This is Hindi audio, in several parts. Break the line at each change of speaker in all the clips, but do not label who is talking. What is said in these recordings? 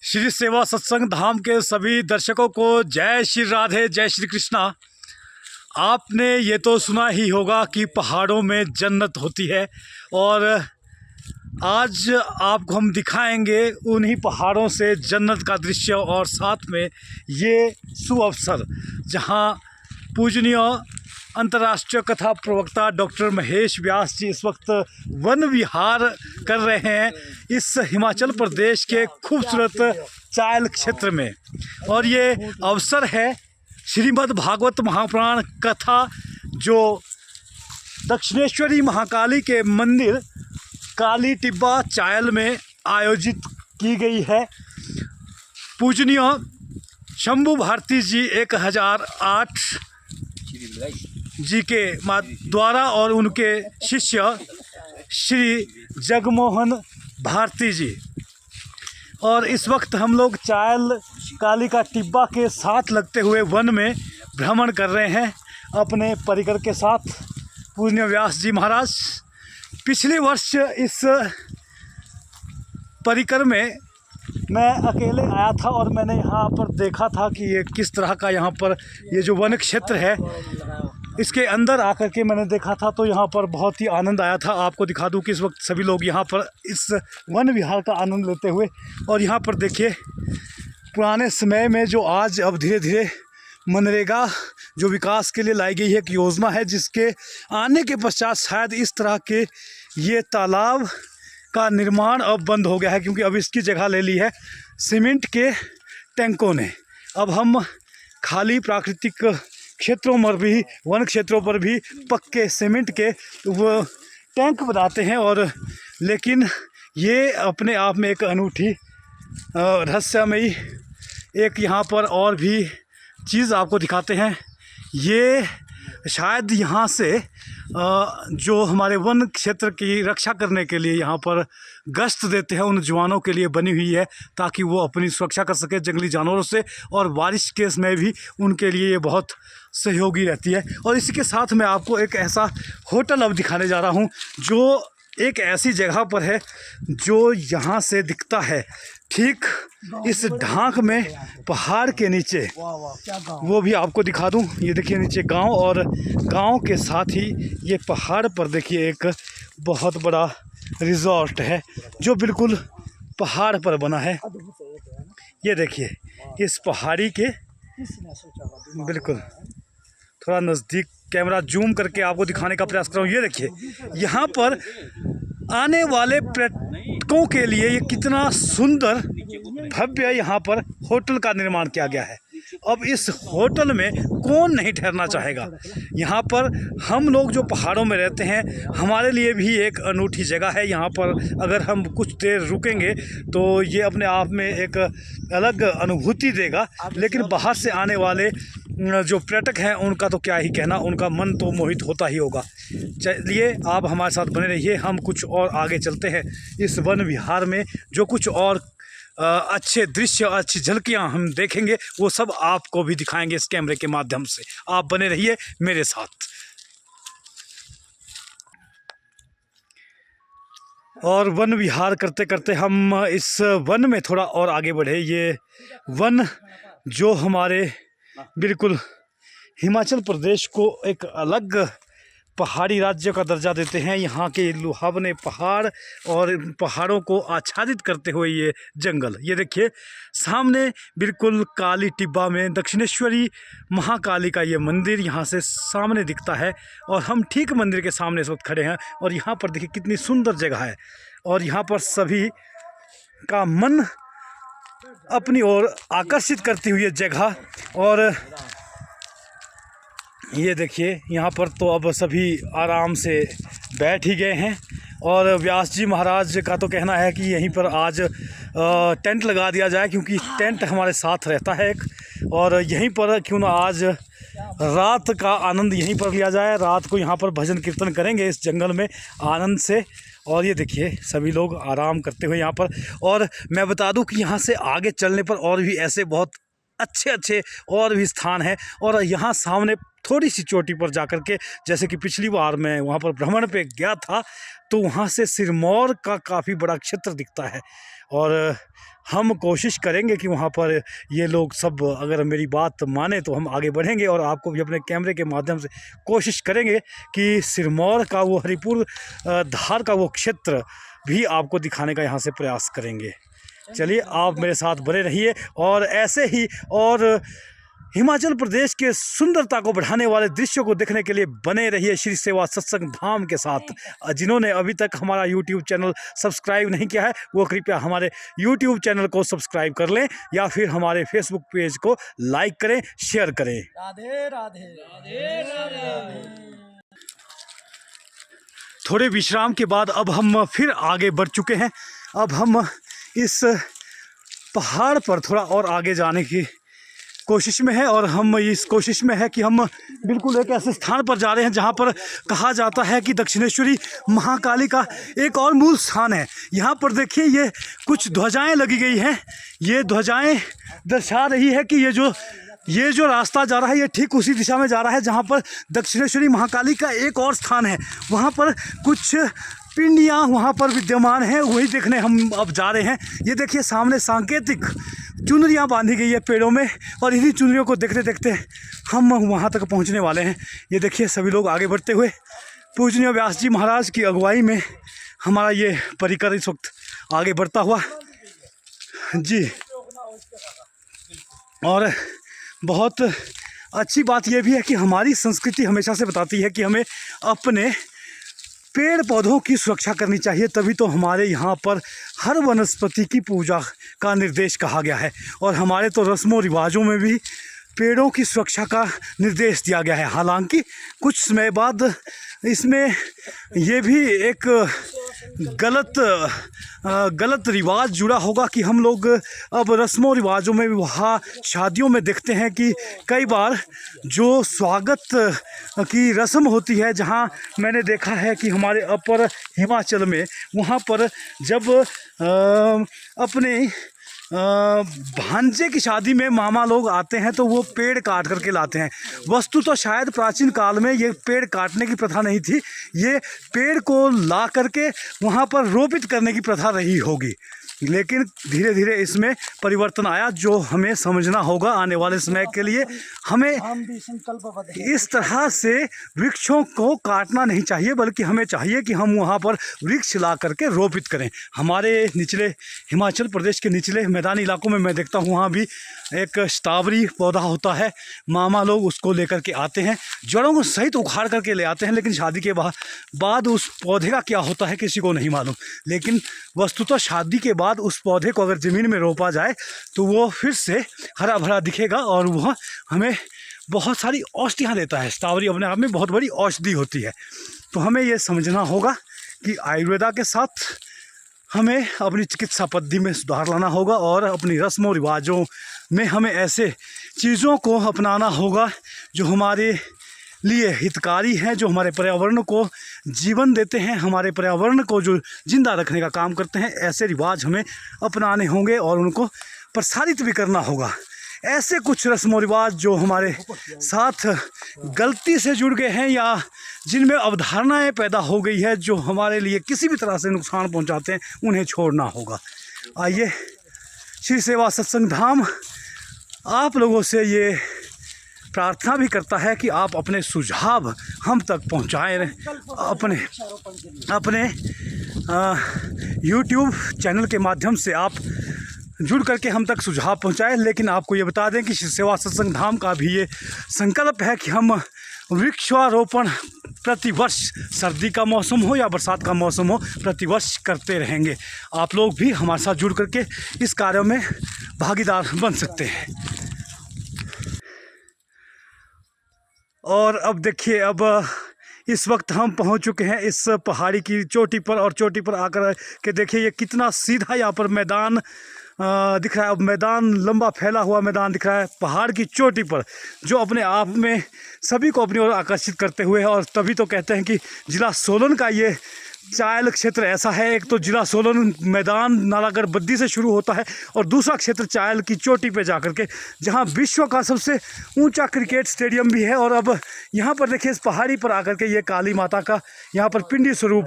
श्री सेवा सत्संग धाम के सभी दर्शकों को जय श्री राधे, जय श्री कृष्णा। आपने ये तो सुना ही होगा कि पहाड़ों में जन्नत होती है, और आज आपको हम दिखाएंगे उन्हीं पहाड़ों से जन्नत का दृश्य, और साथ में ये सुअवसर जहां पूजनीय अंतर्राष्ट्रीय कथा प्रवक्ता डॉक्टर महेश व्यास जी इस वक्त वन विहार कर रहे हैं इस हिमाचल प्रदेश के खूबसूरत चायल क्षेत्र में। और ये अवसर है श्रीमद् भागवत महापुराण कथा जो दक्षिणेश्वरी महाकाली के मंदिर काली टिब्बा चायल में आयोजित की गई है। पूजनीय शंभू भारती जी 1008 जी के द्वारा और उनके शिष्य श्री जगमोहन भारती जी। और इस वक्त हम लोग चायल काली का टिब्बा के साथ लगते हुए वन में भ्रमण कर रहे हैं अपने परिकर के साथ। पूजनीय व्यास जी महाराज पिछले वर्ष इस परिकर में मैं अकेले आया था और मैंने यहाँ पर देखा था कि ये किस तरह का यहाँ पर ये जो वन क्षेत्र है इसके अंदर आकर के मैंने देखा था, तो यहाँ पर बहुत ही आनंद आया था। आपको दिखा दूँ कि इस वक्त सभी लोग यहाँ पर इस वन विहार का आनंद लेते हुए, और यहाँ पर देखिए पुराने समय में जो आज अब धीरे धीरे मनरेगा जो विकास के लिए लाई गई है एक योजना है, जिसके आने के पश्चात शायद इस तरह के ये तालाब का निर्माण अब बंद हो गया है, क्योंकि अब इसकी जगह ले ली है सीमेंट के टैंकों ने। अब हम खाली प्राकृतिक क्षेत्रों पर भी, वन क्षेत्रों पर भी पक्के सीमेंट के वो टैंक बनाते हैं। और लेकिन ये अपने आप में एक अनूठी रहस्यमयी एक यहाँ पर और भी चीज़ आपको दिखाते हैं। ये शायद यहाँ से जो हमारे वन क्षेत्र की रक्षा करने के लिए यहाँ पर गश्त देते हैं उन जवानों के लिए बनी हुई है, ताकि वो अपनी सुरक्षा कर सके जंगली जानवरों से, और बारिश के समय भी उनके लिए ये बहुत सहयोगी रहती है। और इसी के साथ मैं आपको एक ऐसा होटल अब दिखाने जा रहा हूँ जो एक ऐसी जगह पर है जो यहाँ से दिखता है ठीक इस ढांक में पहाड़ के नीचे। वो भी आपको दिखा दूं। ये देखिए नीचे गांव, और गांव के साथ ही ये पहाड़ पर देखिए एक बहुत बड़ा रिजॉर्ट है जो बिल्कुल पहाड़ पर बना है। ये देखिए इस पहाड़ी के बिल्कुल थोड़ा नज़दीक कैमरा जूम करके आपको दिखाने का प्रयास कर रहा हूँ। ये देखिए यहाँ पर आने वाले पर्यटकों के लिए ये कितना सुंदर भव्य यहाँ पर होटल का निर्माण किया गया है। अब इस होटल में कौन नहीं ठहरना चाहेगा। यहाँ पर हम लोग जो पहाड़ों में रहते हैं हमारे लिए भी एक अनूठी जगह है। यहाँ पर अगर हम कुछ देर रुकेंगे तो ये अपने आप में एक अलग अनुभूति देगा, लेकिन बाहर से आने वाले जो पर्यटक हैं उनका तो क्या ही कहना, उनका मन तो मोहित होता ही होगा। चलिए आप हमारे साथ बने रहिए, हम कुछ और आगे चलते हैं इस वन विहार में। जो कुछ और अच्छे दृश्य, अच्छी झलकियां हम देखेंगे वो सब आपको भी दिखाएंगे इस कैमरे के माध्यम से। आप बने रहिए मेरे साथ। और वन विहार करते करते हम इस वन में थोड़ा और आगे बढ़े। ये वन जो हमारे बिल्कुल हिमाचल प्रदेश को एक अलग पहाड़ी राज्य का दर्जा देते हैं। यहाँ के लुभावने पहाड़ और पहाड़ों को आच्छादित करते हुए ये जंगल। ये देखिए सामने बिल्कुल काली टिब्बा में दक्षिणेश्वरी महाकाली का ये मंदिर यहाँ से सामने दिखता है, और हम ठीक मंदिर के सामने इस वक्त खड़े हैं। और यहाँ पर देखिए कितनी सुंदर जगह है, और यहाँ पर सभी का मन अपनी ओर आकर्षित करती हुई जगह। और ये देखिए यहाँ पर तो अब सभी आराम से बैठ ही गए हैं, और व्यास जी महाराज का तो कहना है कि यहीं पर आज टेंट लगा दिया जाए, क्योंकि टेंट हमारे साथ रहता है एक, और यहीं पर क्यों ना आज रात का आनंद यहीं पर लिया जाए। रात को यहाँ पर भजन कीर्तन करेंगे इस जंगल में आनंद से। और ये देखिए सभी लोग आराम करते हुए यहाँ पर। और मैं बता दूं कि यहाँ से आगे चलने पर और भी ऐसे बहुत अच्छे अच्छे और भी स्थान हैं। और यहाँ सामने थोड़ी सी चोटी पर जाकर के, जैसे कि पिछली बार मैं वहाँ पर भ्रमण पे गया था, तो वहाँ से सिरमौर का काफ़ी बड़ा क्षेत्र दिखता है। और हम कोशिश करेंगे कि वहाँ पर ये लोग सब, अगर मेरी बात माने तो हम आगे बढ़ेंगे और आपको भी अपने कैमरे के माध्यम से कोशिश करेंगे कि सिरमौर का वो हरिपुर धार का वो क्षेत्र भी आपको दिखाने का यहाँ से प्रयास करेंगे। चलिए, आप मेरे साथ बने रहिए और ऐसे ही और हिमाचल प्रदेश के सुंदरता को बढ़ाने वाले दृश्यों को देखने के लिए बने रहिए श्री सेवा सत्संग धाम के साथ। जिन्होंने अभी तक हमारा YouTube चैनल सब्सक्राइब नहीं किया है, वो कृपया हमारे YouTube चैनल को सब्सक्राइब कर लें या फिर हमारे Facebook पेज को लाइक करें, शेयर करें। राधे राधे राधे राधे। थोड़े विश्राम के बाद अब हम फिर आगे बढ़ चुके हैं। अब हम इस पहाड़ पर थोड़ा और आगे जाने की कोशिश में है और हम इस कोशिश में है कि हम बिल्कुल एक ऐसे स्थान पर जा रहे हैं जहां पर कहा जाता है कि दक्षिणेश्वरी महाकाली का एक और मूल स्थान है। यहां पर देखिए, ये कुछ ध्वजाएं लगी गई हैं। ये ध्वजाएं दर्शा रही है कि ये जो रास्ता जा रहा है, ये ठीक उसी दिशा में जा रहा है जहां पर दक्षिणेश्वरी महाकाली का एक और स्थान है। वहां पर कुछ पिंडियाँ वहाँ पर विद्यमान हैं, वही देखने हम अब जा रहे हैं। ये देखिए, सामने सांकेतिक चुनरियाँ बांधी गई है पेड़ों में और इन्हीं चुनरियों को देखते देखते हम वहाँ तक पहुँचने वाले हैं। ये देखिए, सभी लोग आगे बढ़ते हुए पूजनीय व्यास जी महाराज की अगुवाई में हमारा ये परिकर इस वक्त आगे बढ़ता हुआ जी। और बहुत अच्छी बात यह भी है कि हमारी संस्कृति हमेशा से बताती है कि हमें अपने पेड़ पौधों की सुरक्षा करनी चाहिए, तभी तो हमारे यहाँ पर हर वनस्पति की पूजा का निर्देश कहा गया है। और हमारे तो रस्मों रिवाजों में भी पेड़ों की सुरक्षा का निर्देश दिया गया है। हालांकि कुछ समय बाद इसमें ये भी एक गलत रिवाज जुड़ा होगा कि हम लोग अब रस्मों रिवाजों में, विवाह शादियों में देखते हैं कि कई बार जो स्वागत की रस्म होती है, जहां मैंने देखा है कि हमारे अपर हिमाचल में, वहां पर जब अपने भांजे की शादी में मामा लोग आते हैं तो वो पेड़ काट करके लाते हैं। वस्तु तो शायद प्राचीन काल में ये पेड़ काटने की प्रथा नहीं थी, ये पेड़ को ला करके वहाँ पर रोपित करने की प्रथा रही होगी। लेकिन धीरे धीरे इसमें परिवर्तन आया, जो हमें समझना होगा आने वाले समय के लिए। हमें भी संकल्पबद्ध हैं। इस तरह से वृक्षों को काटना नहीं चाहिए, बल्कि हमें चाहिए कि हम वहाँ पर वृक्ष ला करके रोपित करें। हमारे निचले हिमाचल प्रदेश के निचले मैदानी इलाकों में मैं देखता हूँ, वहाँ भी एक स्ट्रॉबेरी पौधा होता है। मामा लोग उसको लेकर के आते हैं, जड़ों को सहित उखाड़ करके ले आते हैं, लेकिन शादी के बाद उस पौधे का क्या होता है किसी को नहीं मालूम। लेकिन वस्तुतः शादी के बाद उस पौधे को अगर ज़मीन में रोपा जाए तो वो फिर से हरा भरा दिखेगा और वह हमें बहुत सारी औषधियाँ देता है। स्ट्रॉबेरी अपने आप में बहुत बड़ी औषधि होती है। तो हमें ये समझना होगा कि आयुर्वेदा के साथ हमें अपनी चिकित्सा पद्धति में सुधार लाना होगा और अपनी रस्मों रिवाजों में हमें ऐसे चीज़ों को अपनाना होगा जो हमारे लिए हितकारी हैं, जो हमारे पर्यावरण को जीवन देते हैं, हमारे पर्यावरण को जो जिंदा रखने का काम करते हैं। ऐसे रिवाज हमें अपनाने होंगे और उनको प्रसारित भी करना होगा। ऐसे कुछ रस्म रिवाज जो हमारे साथ गलती से जुड़ गए हैं या जिनमें अवधारणाएं पैदा हो गई है जो हमारे लिए किसी भी तरह से नुकसान पहुंचाते हैं, उन्हें छोड़ना होगा। आइए, श्री सेवा सत्संग धाम आप लोगों से ये प्रार्थना भी करता है कि आप अपने सुझाव हम तक पहुंचाएं। अपने YouTube चैनल के माध्यम से आप जुड़ करके हम तक सुझाव पहुंचाएं। लेकिन आपको ये बता दें कि श्री सेवा सत्संग धाम का भी ये संकल्प है कि हम वृक्षारोपण प्रतिवर्ष, सर्दी का मौसम हो या बरसात का मौसम हो, प्रतिवर्ष करते रहेंगे। आप लोग भी हमारे साथ जुड़ करके इस कार्य में भागीदार बन सकते हैं। और अब देखिए, अब इस वक्त हम पहुंच चुके हैं इस पहाड़ी की चोटी पर, और चोटी पर आकर के देखिए ये कितना सीधा यहाँ पर मैदान दिख रहा है। अब मैदान, लंबा फैला हुआ मैदान दिख रहा है पहाड़ की चोटी पर, जो अपने आप में सभी को अपनी ओर आकर्षित करते हुए है। और तभी तो कहते हैं कि जिला सोलन का ये चायल क्षेत्र ऐसा है। एक तो जिला सोलन मैदान नालागढ़ बद्दी से शुरू होता है और दूसरा क्षेत्र चायल की चोटी पे जाकर के, जहां विश्व का सबसे ऊंचा क्रिकेट स्टेडियम भी है। और अब यहां पर देखिए, इस पहाड़ी पर आकर के ये काली माता का यहां पर पिंडी स्वरूप,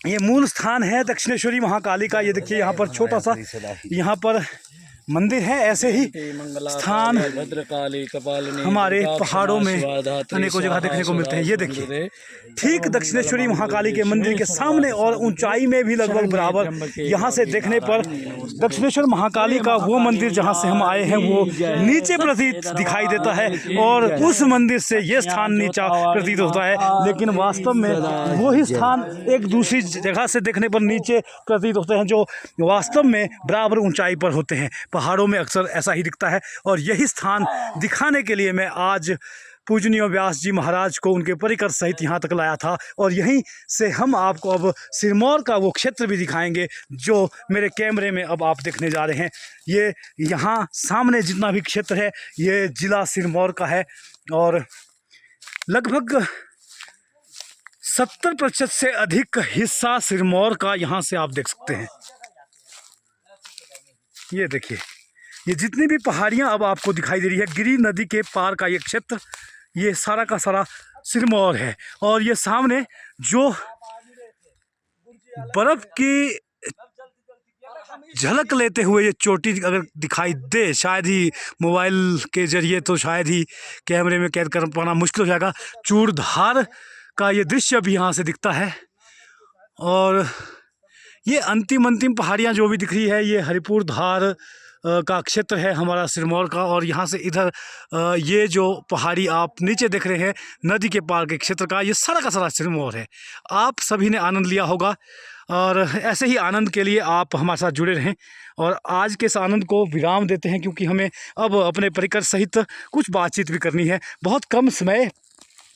ये मूल स्थान है दक्षिणेश्वरी महाकाली का। ये देखिए यहाँ पर छोटा सा यहाँ पर मंदिर है। ऐसे ही स्थान हमारे पहाड़ों में अनेकों जगह देखने को मिलते हैं। ये देखिए, ठीक दक्षिणेश्वरी महाकाली के मंदिर के सामने और ऊंचाई में भी लगभग बराबर, यहाँ से देखने पर दक्षिणेश्वर महाकाली का वो मंदिर जहाँ से हम आए हैं वो नीचे प्रतीत दिखाई देता है और उस मंदिर से ये स्थान नीचा प्रतीत होता है। लेकिन वास्तव में वही स्थान एक दूसरी जगह से देखने पर नीचे प्रतीत होते हैं, जो वास्तव में बराबर ऊंचाई पर होते हैं। पहाड़ों में अक्सर ऐसा ही दिखता है। और यही स्थान दिखाने के लिए मैं आज पूजनीय व्यास जी महाराज को उनके परिकर सहित यहाँ तक लाया था। और यहीं से हम आपको अब सिरमौर का वो क्षेत्र भी दिखाएंगे जो मेरे कैमरे में अब आप देखने जा रहे हैं। ये यहाँ सामने जितना भी क्षेत्र है ये जिला सिरमौर का है और लगभग 70% से अधिक हिस्सा सिरमौर का यहाँ से आप देख सकते हैं। ये देखिए, ये जितनी भी पहाड़ियाँ अब आपको दिखाई दे रही है, गिरी नदी के पार का ये क्षेत्र, ये सारा का सारा सिरमौर है। और ये सामने जो बर्फ की झलक लेते हुए ये चोटी अगर दिखाई दे, शायद ही मोबाइल के जरिए तो शायद ही कैमरे में कैद कर पाना मुश्किल हो जाएगा। चूड़धार का ये दृश्य भी यहाँ से दिखता है। और ये अंतिम पहाड़ियाँ जो भी दिख रही है ये हरिपुर धार का क्षेत्र है हमारा सिरमौर का। और यहाँ से इधर ये जो पहाड़ी आप नीचे देख रहे हैं नदी के पार के क्षेत्र का, ये सारा का सारा सिरमौर है। आप सभी ने आनंद लिया होगा और ऐसे ही आनंद के लिए आप हमारे साथ जुड़े रहें। और आज के इस आनंद को विराम देते हैं क्योंकि हमें अब अपने परिकर सहित कुछ बातचीत भी करनी है। बहुत कम समय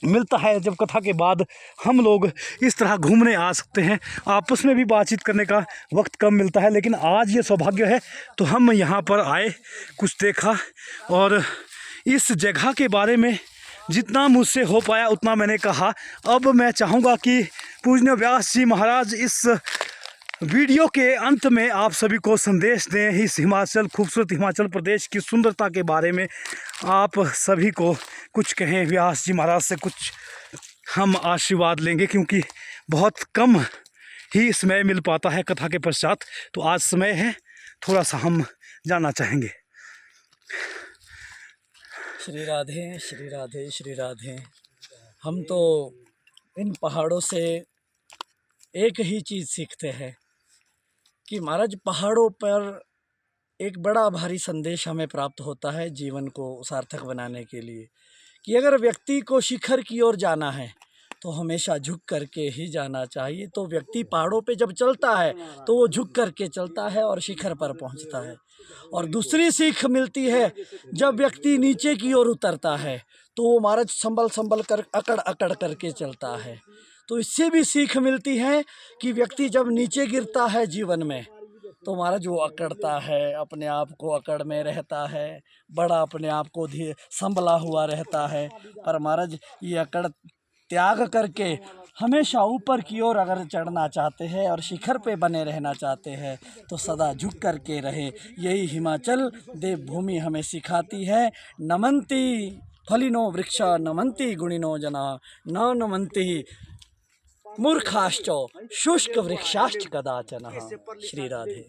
मिलता है जब कथा के बाद हम लोग इस तरह घूमने आ सकते हैं, आपस में भी बातचीत करने का वक्त कम मिलता है। लेकिन आज ये सौभाग्य है तो हम यहाँ पर आए, कुछ देखा और इस जगह के बारे में जितना मुझसे हो पाया उतना मैंने कहा। अब मैं चाहूँगा कि पूजनीय व्यास जी महाराज इस वीडियो के अंत में आप सभी को संदेश दें। इस खूबसूरत हिमाचल प्रदेश की सुंदरता के बारे में आप सभी को कुछ कहें। व्यास जी महाराज से कुछ हम आशीर्वाद लेंगे क्योंकि बहुत कम ही समय मिल पाता है कथा के पश्चात। तो आज समय है, थोड़ा सा हम जानना चाहेंगे।
श्री राधे श्री राधे श्री राधे। हम तो इन पहाड़ों से एक ही चीज़ सीखते हैं कि महाराज पहाड़ों पर एक बड़ा भारी संदेश हमें प्राप्त होता है जीवन को सार्थक बनाने के लिए, कि अगर व्यक्ति को शिखर की ओर जाना है तो हमेशा झुक करके ही जाना चाहिए। तो व्यक्ति पहाड़ों पे जब चलता है तो वो झुक करके चलता है और शिखर पर पहुंचता है। और दूसरी सीख मिलती है जब व्यक्ति नीचे की ओर उतरता है तो वो महाराज संभल कर अकड़ अकड़ करके चलता है। तो इससे भी सीख मिलती है कि व्यक्ति जब नीचे गिरता है जीवन में तो महाराज वो अकड़ता है, अपने आप को अकड़ में रहता है, बड़ा अपने आप को संभला हुआ रहता है। पर महाराज ये अकड़ त्याग करके हमेशा ऊपर की ओर अगर चढ़ना चाहते हैं और शिखर पे बने रहना चाहते हैं तो सदा झुक करके रहे। यही हिमाचल देवभूमि हमें सिखाती है। नमन्ति फलिनो वृक्ष नमन्ति गुणिनो जना न नमन्ति मूर्खाश्च शुष्क वृक्षाश्च कदाचन। श्री राधे।